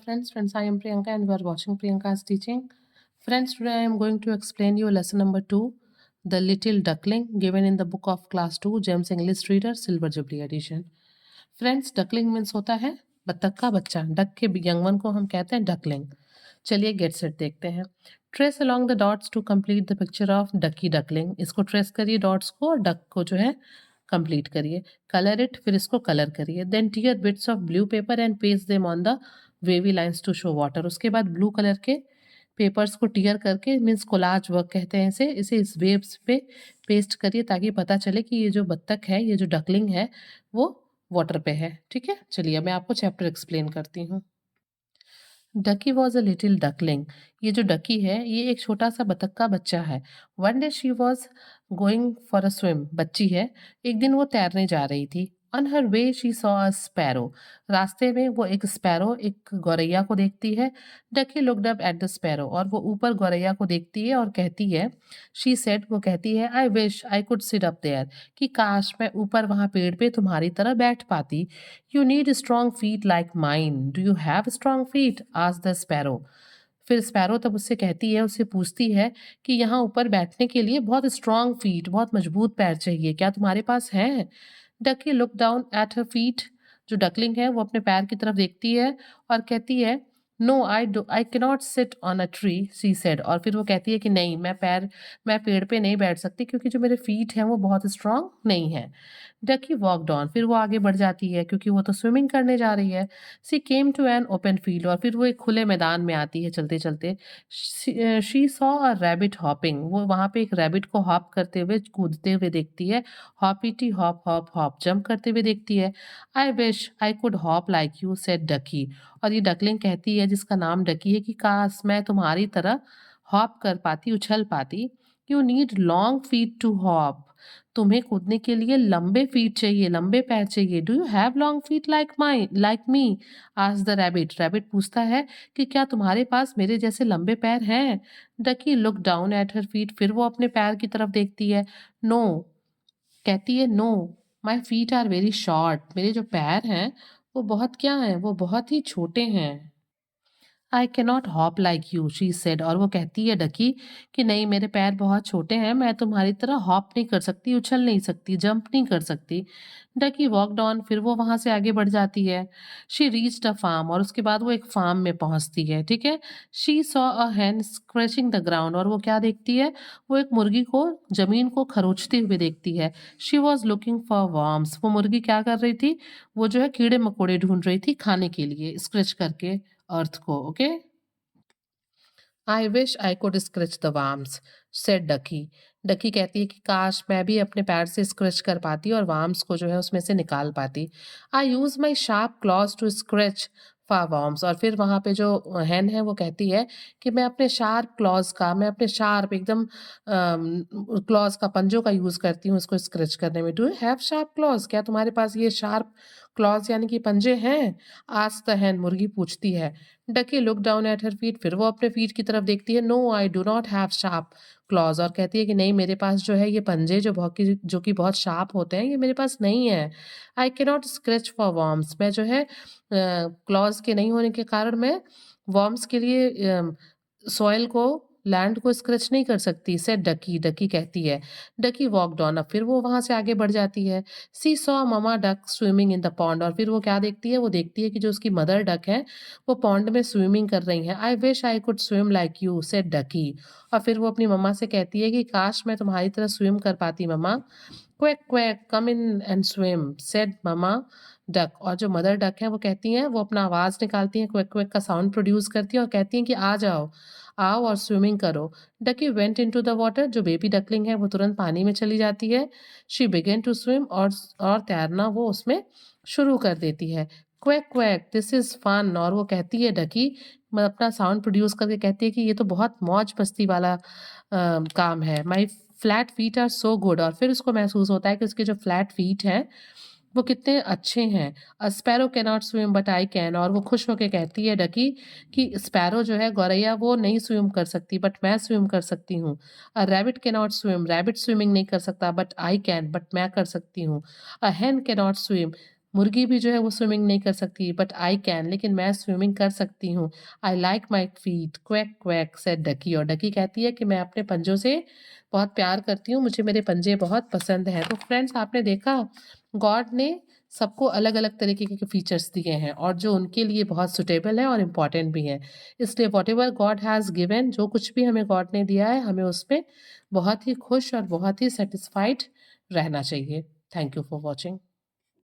Friends, I am Priyanka and we are watching Priyanka's teaching. Friends, today I am going to explain you lesson number 2, The Little Duckling, given in the book of class 2, James English Reader, Silver Jubilee edition. Friends, duckling means होता है बत्तख का बच्चा. Duck के young one को हम कहते हैं डकलिंग. चलिए गेट सेट देखते हैं. Trace along the dots to complete the picture of ducky duckling. इसको ट्रेस करिए डॉट्स को और डक को जो है कंप्लीट करिए. कलर इट, फिर इसको कलर करिए. Then tear bits of blue paper and paste them on the wavy lines to show water. उसके बाद ब्लू कलर के पेपर्स को टीयर करके, मीन्स कोलाज वर्क कहते हैं इसे इस वेव्स पे पेस्ट करिए ताकि पता चले कि ये जो बत्तख है, ये जो डकलिंग है, वो वाटर पे है. ठीक है, चलिए मैं आपको चैप्टर एक्सप्लेन करती हूँ. डकी वॉज अ लिटिल डकलिंग. ये जो डकी है, ये एक छोटा सा बतख का बच्चा है. One day she was going for a swim. बच्ची है, एक दिन वो तैरने जा रही थी. On her way she saw a sparrow. रास्ते में वो एक स्पैरो, एक गौरैया को देखती है. Ducky looked up at the sparrow. और वो ऊपर गौरैया को देखती है और कहती है, शी सेड, वो कहती है, I wish I could sit up there, कि काश मैं ऊपर वहाँ पेड़ पे तुम्हारी तरह बैठ पाती. You need strong feet like mine. Do you have strong feet? asked the sparrow. फिर स्पैरो तब उससे कहती है, उससे पूछती है कि यहाँ ऊपर बैठने के लिए बहुत स्ट्रांग फीट, बहुत मजबूत पैर चाहिए, क्या तुम्हारे पास हैं? Ducky look down at her feet. जो डकलिंग है वो अपने पैर की तरफ देखती है और कहती है, no I cannot sit on a tree, she said. और फिर वो कहती है कि नहीं, मैं पेड़ पे नहीं बैठ सकती क्योंकि जो मेरे फीट हैं वो बहुत स्ट्रांग नहीं है. Ducky walked on. फिर वो आगे बढ़ जाती है क्योंकि वो तो स्विमिंग करने जा रही है. She came to an open field. और फिर वो एक खुले मैदान में आती है चलते चलते. She saw a rabbit hopping. वो वहाँ पे एक रैबिट को हॉप करते हुए, कूदते हुए देखती है. Hoppity hop hop hop, jump करते हुए देखती है. I wish I could hop like you, said Ducky. और ये डकलिंग कहती है, जिसका नाम डकी है, कि काश मैं तुम्हारी तरह हॉप कर पाती, उछल पाती. You need long feet to hop. तुम्हें कूदने के लिए लंबे फीट चाहिए, लंबे पैर चाहिए. Do you have long feet like me, asked the rabbit. Rabbit पूछता है कि क्या तुम्हारे पास मेरे जैसे लंबे पैर हैं? Ducky look down at her feet. फिर वो अपने पैर की तरफ देखती है. नो, कहती है, no, my feet are very short. मेरे जो पैर हैं वो बहुत क्या हैं, वो बहुत ही छोटे हैं. I cannot hop like you, she said. और वो कहती है, डकी, कि नहीं, मेरे पैर बहुत छोटे हैं, मैं तुम्हारी तरह हॉप नहीं कर सकती, उछल नहीं सकती, जंप नहीं कर सकती. Ducky walked on. फिर वो वहां से आगे बढ़ जाती है. She reached a farm. और उसके बाद वो एक फार्म में पहुंचती है. ठीक है. She saw a hen scratching the ground. और वो क्या देखती है, वो एक मुर्गी को जमीन को खरोचते हुए देखती है. She was looking for worms. वो मुर्गी क्या कर रही थी, वो जो है कीड़े मकोड़े ढूंढ रही थी खाने के लिए, स्क्रैच करके अर्थ को. Okay. I wish I could scratch the worms, said Ducky. Ducky कहती है कि काश मैं भी अपने पैर से स्क्रैच कर पाती और वार्म्स को जो है उसमें से निकाल पाती. I use my sharp claws to scratch for worms. और फिर वहाँ पे जो हैन है वो कहती है कि मैं अपने शार्प क्लॉज का, मैं अपने शार्प एकदम क्लॉज का, पंजों का यूज करती हूँ इसको स्क्रैच करने में. Do you have sharp clause? क्या तुम्हारे पास ये शार्प क्लॉज यानी कि पंजे हैं? आज द हैन, मुर्गी पूछती है. Ducky look down at her feet. फिर वो अपने फीट की तरफ देखती है. No, I do not have sharp claws. और कहती है कि नहीं, मेरे पास जो है ये पंजे जो कि बहुत शार्प होते हैं, ये मेरे पास नहीं है. I can not scratch for worms. मैं जो है क्लॉज के नहीं होने के कारण मैं वर्म्स के लिए सॉइल को, लैंड को स्क्रैच नहीं कर सकती, से डकी. डकी कहती है. Ducky walked on. अब फिर वो वहां से आगे बढ़ जाती है. She saw mama duck swimming in the pond. और फिर वो क्या देखती है, वो देखती है कि जो उसकी मदर डक है वो पॉन्ड में स्विमिंग कर रही हैं. I wish I could swim like you, said Ducky. और फिर वो अपनी मम्मा से कहती है कि काश मैं तुम्हारी तरह स्विम कर पाती mama. Quack quack, come in and swim, said mama duck. और जो मदर डक है वो कहती हैं, वो अपना आवाज निकालती हैं, क्वैक क्वैक का साउंड प्रोड्यूस करती हैं और कहती हैं कि आ जाओ, आओ और स्विमिंग करो. Ducky went into the water. जो बेबी डकलिंग है वो तुरंत पानी में चली जाती है. She began to swim. और तैरना वो उसमें शुरू कर देती है. Quack quack, this is fun. और वो कहती है, डकी अपना साउंड प्रोड्यूस करके कहती है कि ये तो बहुत मौज मस्ती वाला काम है. My flat feet are so good. और फिर उसको महसूस होता है कि उसके जो फ्लैट फीट हैं वो कितने अच्छे हैं. अ sparrow can not swim but I can. और वो खुश होके कहती है, डकी, कि स्पैरो जो है, गौरैया, वो नहीं स्विम कर सकती बट मैं स्विम कर सकती हूँ. A rabbit can not swim. Rabbit swimming नहीं कर सकता बट आई कैन, बट मैं कर सकती हूँ. अ हेन कैन नॉट स्विम. मुर्गी भी जो है वो स्विमिंग नहीं कर सकती, बट आई कैन, लेकिन मैं स्विमिंग कर सकती हूँ। I like my feet, quack quack said Ducky, और डकी कहती है कि मैं अपने पंजों से बहुत प्यार करती हूँ, मुझे मेरे पंजे बहुत पसंद हैं। तो फ्रेंड्स, आपने देखा गॉड ने सबको अलग-अलग तरीके के फीचर्स दिए हैं और जो उनके लिए बहुत सूटेबल है और इम्पोर्टेंट भी हैं। इसलिए व्हाटएवर गॉड हैज़ गिवन, जो कुछ भी हमें गॉड ने दिया है, हमें उसमें बहुत ही खुश और बहुत ही सैटिस्फाइड रहना चाहिए। Thank you for watching.